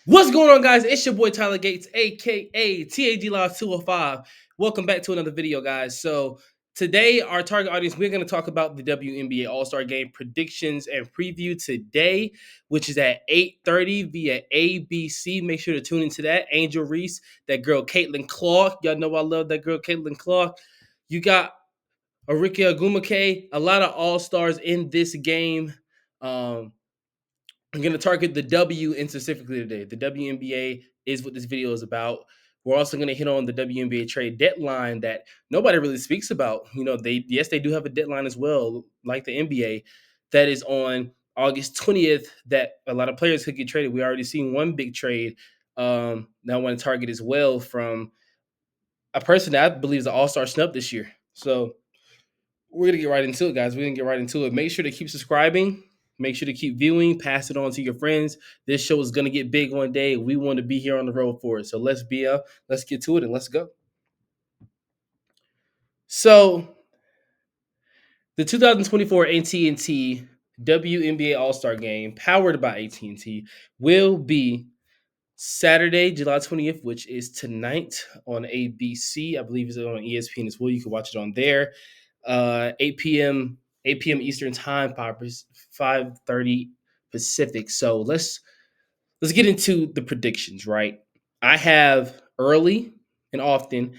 What's going on, guys? It's your boy Tyler Gates, aka TAG Live 205. Welcome back to another video, guys. So today, our target audience, we're going to talk about the WNBA All-Star Game predictions and preview today, which is at 8:30 via ABC. Make sure to tune into that. Angel Reese, that girl Caitlin Clark. Y'all know I love that girl Caitlin Clark. You got Arika Agumake, a lot of All-Stars in this game. I'm going to target the W in specifically today. The WNBA is what this video is about. We're also going to hit on the WNBA trade deadline that nobody really speaks about. You know, they do have a deadline as well, like the NBA, that is on August 20th that a lot of players could get traded. We already seen one big trade that I want to target as well from a person that I believe is an all-star snub this year. So we're gonna get right into it, guys. We're gonna get right into it. Make sure to keep subscribing. Make sure to keep viewing. Pass it on to your friends. This show is gonna get big one day. We want to be here on the road for it. So let's get to it and let's go. So the 2024 AT&T WNBA All-Star Game, powered by AT&T, will be Saturday, July 20th, which is tonight on ABC. I believe it's on ESPN as well. You can watch it on there. 8 p.m. Eastern time, 5:30 Pacific. So let's get into the predictions, right? I have early and often.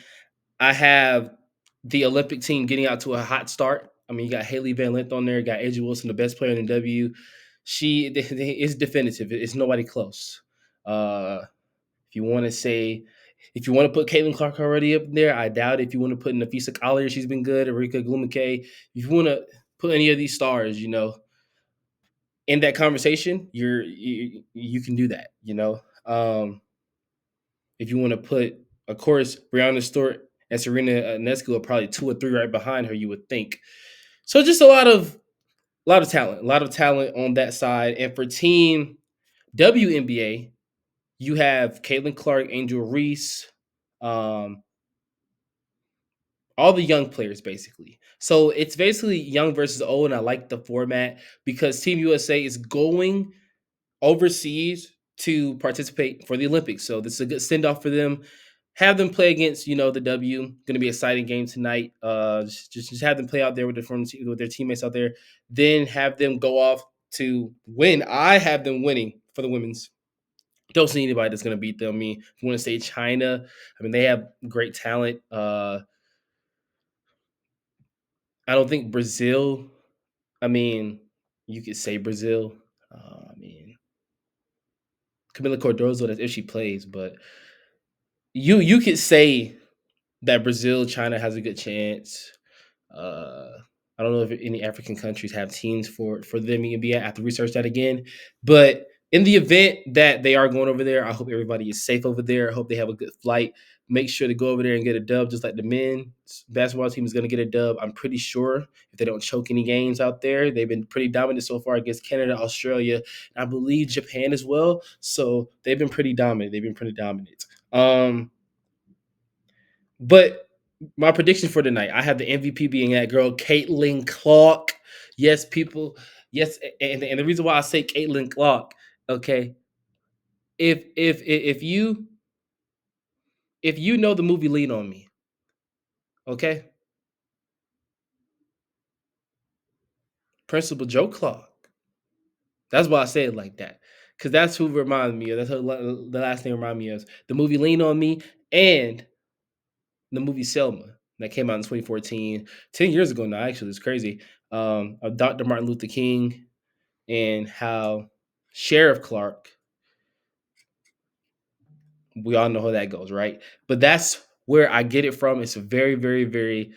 I have the Olympic team getting out to a hot start. I mean, you got Haley Van Lith on there, you got Edge Wilson, the best player in the W. She is definitive. It's nobody close. If you want to say, if you want to put Caitlin Clark already up there, I doubt it. If you want to put Nafisa Collier, she's been good. Erika Glumake. If you want to put any of these stars, in that conversation, you can do that. If you want to put, of course, Brianna Stewart and Serena Nesco are probably 2 or 3 right behind her. You would think. So just a lot of talent on that side. And for Team WNBA, you have Caitlin Clark, Angel Reese, um, all the young players basically. So it's basically young versus old, and I like the format because Team USA is going overseas to participate for the Olympics. So this is a good send off for them. Have them play against, the W. Going to be an exciting game tonight. Just have them play out there with their teammates out there. Then have them go off to win. I have them winning for the women's. Don't see anybody that's going to beat them. I mean, if you want to say China, I mean, they have great talent. I don't think Brazil. I mean, you could say Brazil. I mean, Camila Cordozo, that's if she plays, but you could say that Brazil, China has a good chance. Uh, I don't know if any African countries have teams for them to be at. I have to research that again. But in the event that they are going over there, I hope everybody is safe over there. I hope they have a good flight. Make sure to go over there and get a dub, just like the men's basketball team is going to get a dub. I'm pretty sure if they don't choke any games out there, they've been pretty dominant so far against Canada, Australia, and I believe Japan as well. So they've been pretty dominant. But my prediction for tonight, I have the MVP being that girl, Caitlin Clark. Yes, people. Yes, and the reason why I say Caitlin Clark, okay, if you know the movie Lean on Me, okay, Principal Joe Clark. That's why I say it like that, because that's who reminds me of. That's who the last name reminds me of. The movie Lean on Me and the movie Selma that came out in 2014, 10 years ago now. Actually, it's crazy. Of Dr. Martin Luther King and how Sheriff Clark, we all know how that goes, right? But that's where I get it from. It's a very, very, very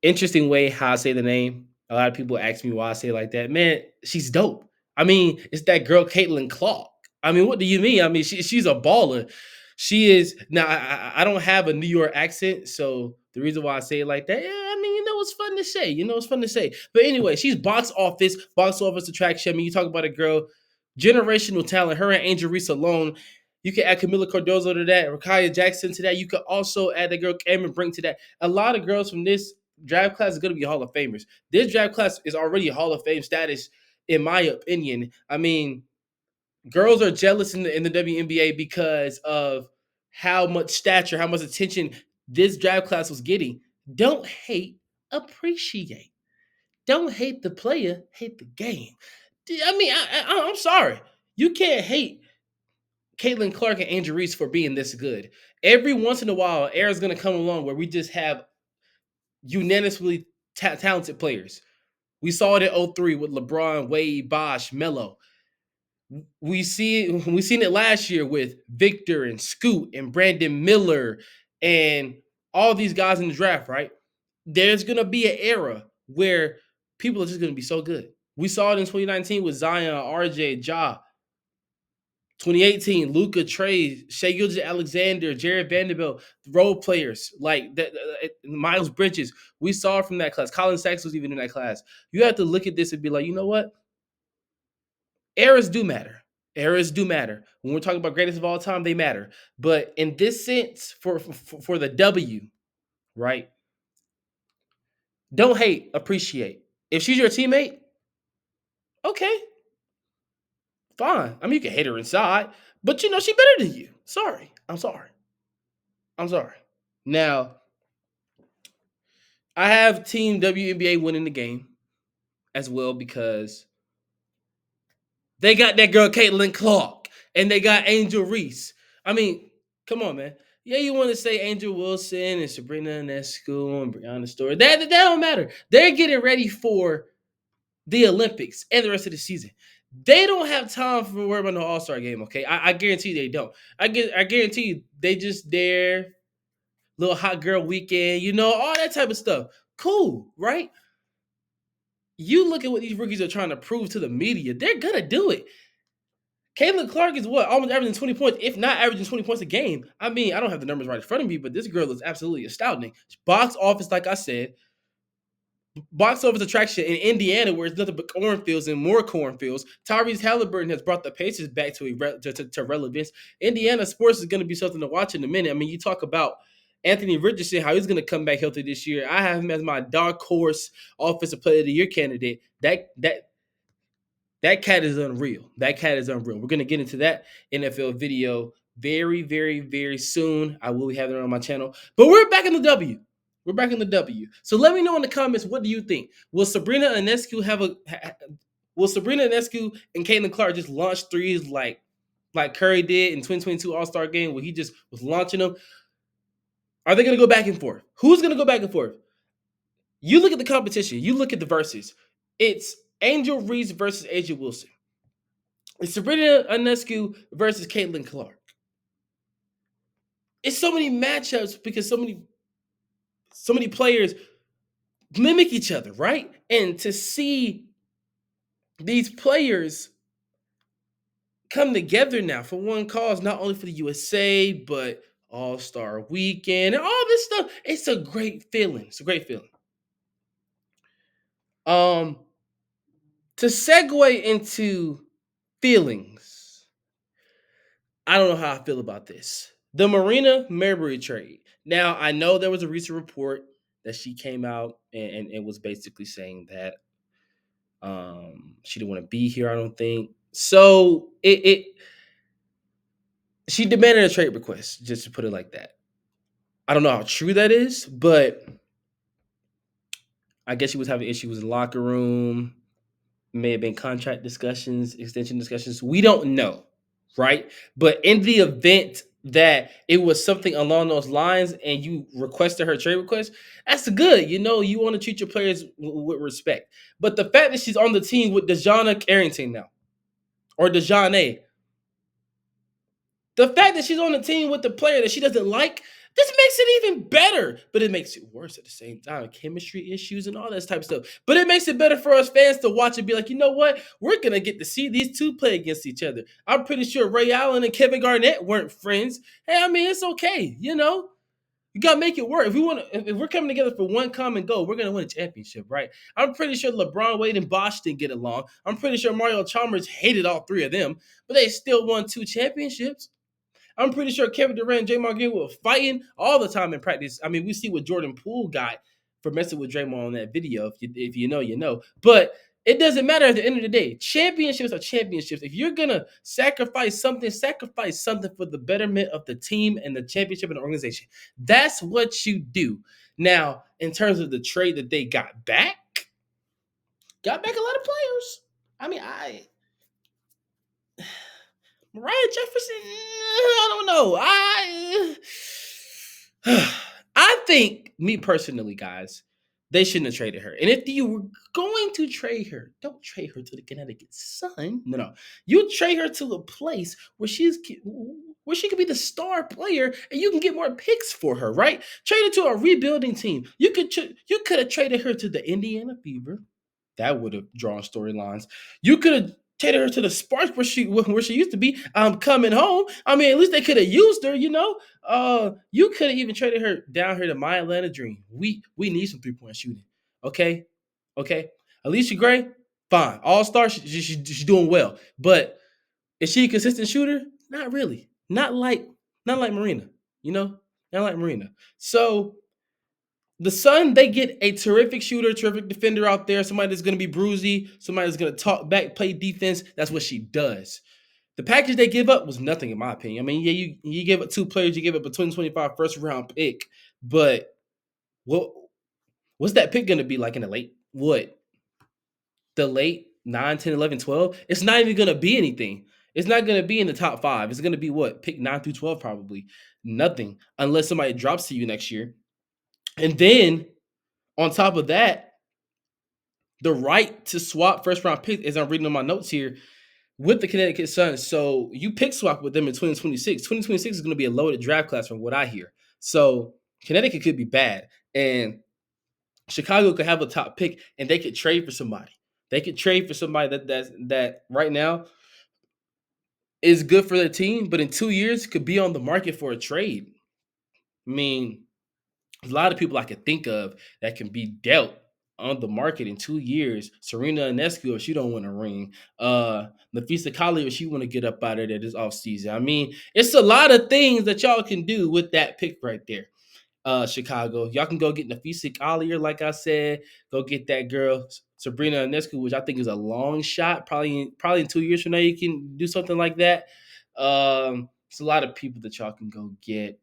interesting way how I say the name. A lot of people ask me why I say it like that. Man, she's dope. I mean, it's that girl Caitlin Clark. I mean, what do you mean? I mean, she's a baller. She is now. I don't have a New York accent, so the reason why I say it like that, yeah, I mean, it's fun to say. It's fun to say. But anyway, she's box office attraction. I mean, you talk about a girl, generational talent. Her and Angel Reese alone. You can add Camila Cardozo to that, Rakaya Jackson to that. You could also add the girl Cameron Brink to that. A lot of girls from this draft class is going to be Hall of Famers. This draft class is already Hall of Fame status, in my opinion. I mean, Girls are jealous in the WNBA because of how much stature, how much attention this draft class was getting. Don't hate, appreciate. Don't hate the player, hate the game. I mean, I'm sorry. You can't hate Caitlin Clark and Angel Reese for being this good. Every once in a while, era's going to come along where we just have unanimously talented players. We saw it in '03 with LeBron, Wade, Bosh, Melo. We seen it last year with Victor and Scoot and Brandon Miller and all these guys in the draft, right? There's gonna be an era where people are just gonna be so good. We saw it in 2019 with Zion, RJ, Ja. 2018, Luca, Trey, Shea Gilgis Alexander, Jared Vanderbilt, role players like that, Miles Bridges. We saw it from that class. Colin Sachs was even in that class. You have to look at this and be like, you know what? Eras do matter. Eras do matter. When we're talking about greatest of all time, they matter. But in this sense, for the W, right? Don't hate, appreciate. If she's your teammate, okay, fine. I mean, you can hate her inside, but you know she better than you. Sorry, I'm sorry, I'm sorry. Now, I have Team WNBA winning the game as well because they got that girl Caitlin Clark and they got Angel Reese. I mean, come on, man. Yeah, you want to say Angel Wilson and Sabrina Ionescu and Brianna Story. That don't matter. They're getting ready for the Olympics and the rest of the season. They don't have time for worry about no All-Star game, okay? I guarantee you they don't. I guarantee you they just there, little hot girl weekend, you know, all that type of stuff. Cool, right? You look at what these rookies are trying to prove to the media, they're gonna do it. Caitlin Clark is what? Almost averaging 20 points, if not averaging 20 points a game. I mean, I don't have the numbers right in front of me, but this girl is absolutely astounding. Box office, like I said, box office attraction in Indiana, where it's nothing but cornfields and more cornfields. Tyrese Halliburton has brought the Pacers back to relevance. Indiana sports is going to be something to watch in a minute. I mean, you talk about Anthony Richardson, how he's going to come back healthy this year. I have him as my dark horse offensive player of the year candidate. That cat is unreal. That cat is unreal. We're going to get into that NFL video very, very, very soon. I will be having it on my channel. But we're back in the W. We're back in the W. So let me know in the comments, what do you think? Will Sabrina Ionescu will Sabrina Ionescu and Caitlin Clark just launch threes like Curry did in 2022 All-Star game where he just was launching them? Are they going to go back and forth? Who's going to go back and forth? You look at the competition. You look at the verses. It's Angel Reese versus Asia Wilson. It's Sabrina Ionescu versus Caitlin Clark. It's so many matchups because so many players mimic each other, right? And to see these players come together now for one cause, not only for the USA, but All-Star Weekend and all this stuff. It's a great feeling. It's a great feeling. To segue into feelings, I don't know how I feel about this. The Marina Mabrey trade. Now, I know there was a recent report that she came out and was basically saying that she didn't want to be here, I don't think. So she demanded a trade request, just to put it like that. I don't know how true that is, but I guess she was having issues in the locker room. May have been contract discussions, extension discussions. We don't know, right? But in the event that it was something along those lines and you requested her trade request, that's good. You know, you want to treat your players with respect. But the fact that she's on the team with DeJounte Carrington now, or DeJounte, the fact that she's on the team with the player that she doesn't like, this makes it even better. But it makes it worse at the same time. Chemistry issues and all that type of stuff. But it makes it better for us fans to watch and be like, you know what? We're going to get to see these two play against each other. I'm pretty sure Ray Allen and Kevin Garnett weren't friends. Hey, I mean, it's okay. You know, you got to make it work. If we're coming together for one common goal, we're going to win a championship, right? I'm pretty sure LeBron, Wade, and Bosh didn't get along. I'm pretty sure Mario Chalmers hated all three of them, but they still won 2 championships. I'm pretty sure Kevin Durant and Draymond Green were fighting all the time in practice. I mean, we see what Jordan Poole got for messing with Draymond on that video. If you know, you know. But It doesn't matter at the end of the day. Championships are championships. If you're gonna sacrifice something for the betterment of the team and the championship and the organization. That's what you do. Now, in terms of the trade that they got back a lot of players. I mean, Mariah Jefferson, I don't know. I think, me personally, guys, they shouldn't have traded her. And if you were going to trade her, don't trade her to the Connecticut Sun. No. You trade her to a place where she could be the star player and you can get more picks for her, right? Trade her to a rebuilding team. You could have traded her to the Indiana Fever. That would have drawn storylines. You could have traded her to the Sparks where she used to be. Coming home. I mean, at least they could have used her. You could have even traded her down here to my Atlanta Dream. We need some 3-point shooting. Okay. Alicia Gray, fine, all star. She's doing well, but is she a consistent shooter? Not really. Not like Marina. You know, not like Marina. So the Sun, they get a terrific shooter, terrific defender out there, somebody that's going to be bruisey, somebody that's going to talk back, play defense. That's what she does. The package they give up was nothing, in my opinion. I mean, yeah, you gave up 2 players, you gave up a 2025 first round pick, but what what's that pick going to be like in the late, what? The late 9, 10, 11, 12? It's not even going to be anything. It's not going to be in the top five. It's going to be what? Pick 9 through 12, probably. Nothing, unless somebody drops to you next year. And then on top of that, the right to swap first round pick, as I'm reading on my notes here, with the Connecticut Sun. So you pick swap with them in 2026. 2026 is going to be a loaded draft class from what I hear. So Connecticut could be bad. And Chicago could have a top pick and they could trade for somebody. They could trade for somebody that right now is good for their team, but in 2 years could be on the market for a trade. I mean, a lot of people I could think of that can be dealt on the market in 2 years. Serena Ionescu, if she don't win a ring. Nafisa Collier, if she want to get up out of there this offseason. I mean, it's a lot of things that y'all can do with that pick right there. Chicago. Y'all can go get Nafisa Collier, like I said. Go get that girl, Sabrina Ionescu, which I think is a long shot. Probably in 2 years from now, you can do something like that. It's a lot of people that y'all can go get.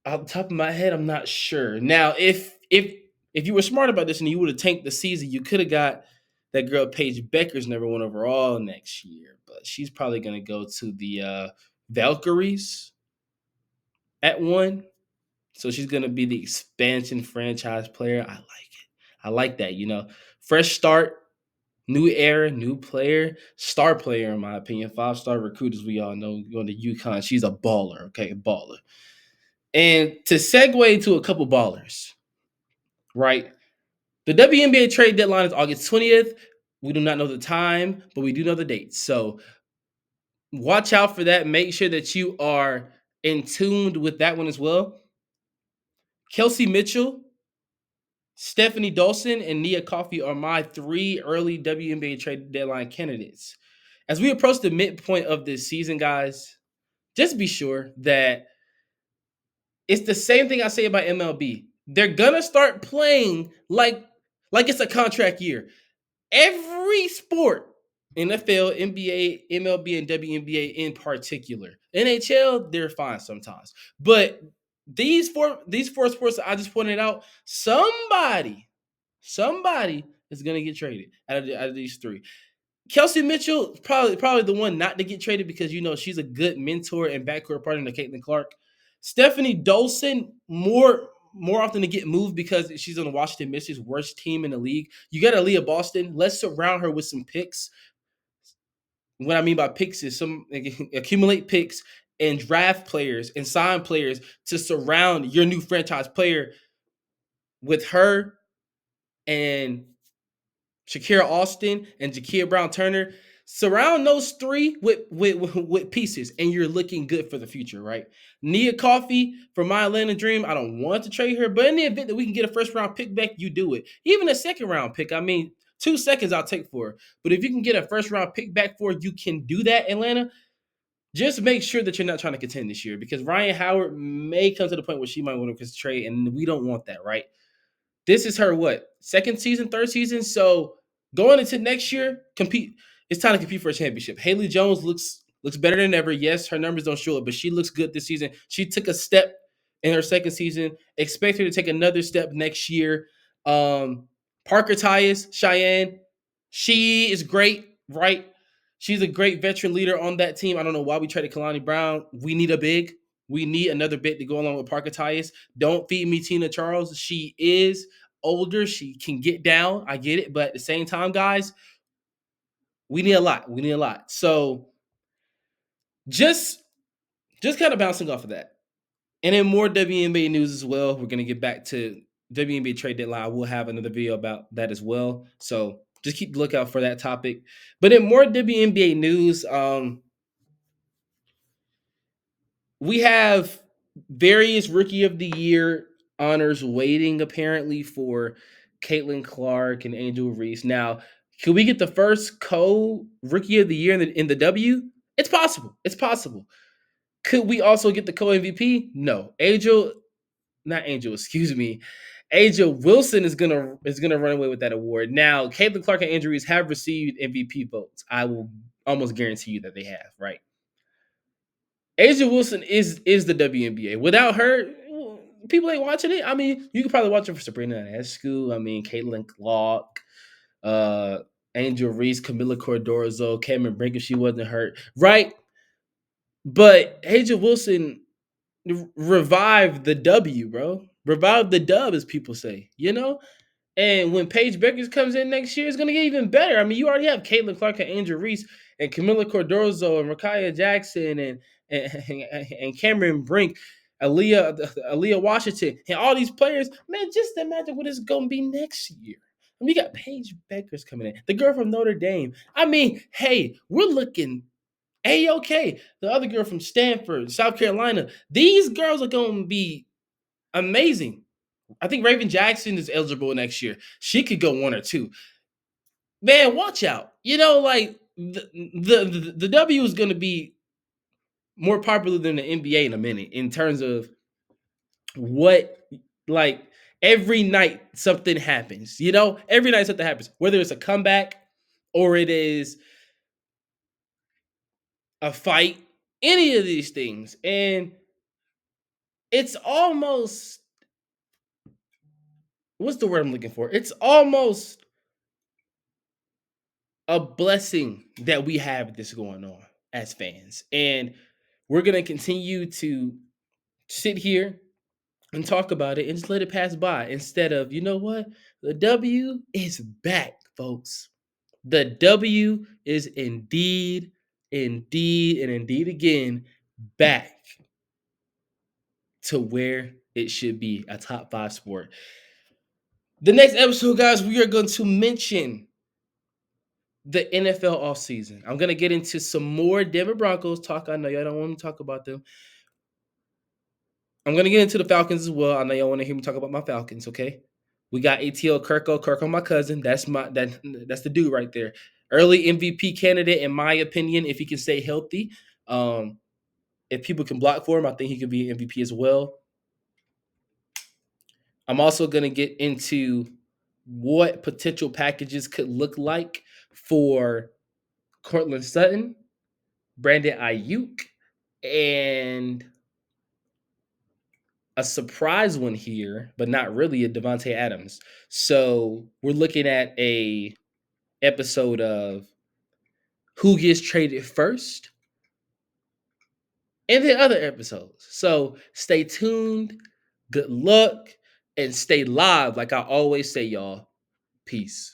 Off the top of my head, I'm not sure. Now, if you were smart about this and you would have tanked the season, you could have got that girl Paige Becker's #1 overall next year, but she's probably going to go to the Valkyries at 1. So she's going to be the expansion franchise player. I like it. I like that. Fresh start, new era, new player, star player in my opinion. 5-star recruit, as we all know, going to UConn. She's a baller. Okay, a baller. And to segue to a couple ballers, right? The WNBA trade deadline is August 20th. We do not know the time, but we do know the date. So watch out for that. Make sure that you are in tuned with that one as well. Kelsey Mitchell, Stephanie Dawson, and Nia Coffey are my 3 early WNBA trade deadline candidates. As we approach the midpoint of this season, guys, just be sure that it's the same thing I say about MLB. They're gonna start playing like it's a contract year. Every sport, NFL, NBA, MLB, and WNBA in particular. NHL, they're fine sometimes. But these four sports that I just pointed out, somebody is gonna get traded out of these 3. Kelsey Mitchell, probably the one not to get traded because she's a good mentor and backcourt partner to Caitlin Clark. Stephanie Dolson, more often to get moved because she's on the Washington Mystics, worst team in the league. You got Aaliyah Boston. Let's surround her with some picks. What I mean by picks is accumulate picks and draft players and sign players to surround your new franchise player with her and Shakira Austin and Jakia Brown Turner. Surround those 3 with pieces, and you're looking good for the future, right? Nia Coffey for my Atlanta Dream. I don't want to trade her, but in the event that we can get a first-round pick back, you do it. Even a second-round pick. I mean, 2 seconds I'll take for her. But if you can get a first-round pick back for her, you can do that, Atlanta. Just make sure that you're not trying to contend this year because Ryan Howard may come to the point where she might want to trade, and we don't want that, right? This is her, what, second season, third season? So Going into next year, compete. It's time to compete for a championship. Haley Jones looks better than ever. Yes, her numbers don't show it, but she looks good this season. She took a step in her second season. Expect her to take another step next year. Parker Tyus, Cheyenne, she is great, right? She's a great veteran leader on that team. I don't know why we traded Kalani Brown. We need a big. We need another bit to go along with Parker Tyus. Don't feed me Tina Charles. She is older. She can get down. I get it. But at the same time, guys, we need a lot. We need a lot. So just just kind of bouncing off of that. And then more WNBA news as well. We're gonna get back to WNBA trade deadline. We'll have another video about that as well. So just keep the lookout for that topic. But in more WNBA news, we have various Rookie of the Year honors waiting apparently for Caitlin Clark and Angel Reese. Now, can we get the first co-Rookie of the Year in the W? It's possible. It's possible. Could we also get the co-MVP? No. Excuse me. Angel Wilson is gonna run away with that award. Now, Caitlin Clark and Angel Reese have received MVP votes. I will almost guarantee you that they have, right? Asia Wilson is the WNBA. Without her, people ain't watching it. I mean, you could probably watch it for Sabrina Ionescu. I mean, Caitlin Clark, uh, Angel Reese, Camila Cordorzo, Cameron Brink if she wasn't hurt, right? But Asia Wilson revived the W, bro. Revived the dub, as people say. You know, and when Paige Beckers comes in next year, it's going to get even better. I mean, you already have Caitlin Clark and Angel Reese and Camila Cordorzo and Rakaya Jackson and Cameron Brink, Aaliyah Washington, and all these players. Man, just imagine what it's going to be next year. I mean, you got Paige Beckers coming in, the girl from Notre Dame. I mean, hey, we're looking A-OK. The other girl from Stanford, South Carolina. These girls are going to be amazing. I think Raven Jackson is eligible next year. She could go one or two. Man, watch out. You know, like the W is going to be more popular than the NBA in a minute in terms of what, like, every night something happens. You know, every night something happens, whether it's a comeback or it is a fight, any of these things. And it's almost, what's the word I'm looking for? It's almost a blessing that we have this going on as fans. And we're going to continue to sit here and talk about it and just let it pass by instead of, you know what? The W is back, folks. The W is indeed again back to where it should be, a top 5 sport. The next episode, guys, we are going to mention the NFL offseason. I'm going to get into some more Denver Broncos talk. I know y'all don't want me to talk about them. I'm going to get into the Falcons as well. I know y'all want to hear me talk about my Falcons, okay? We got ATL Kirko, my cousin. That's the dude right there. Early MVP candidate, in my opinion, if he can stay healthy. If people can block for him, I think he could be an MVP as well. I'm also going to get into what potential packages could look like for Cortland Sutton, Brandon Ayuk, and a surprise one here, but not really, a Devontae Adams. So we're looking at a episode of who gets traded first and then other episodes. So stay tuned, good luck, and stay live. Like I always say, y'all. Peace.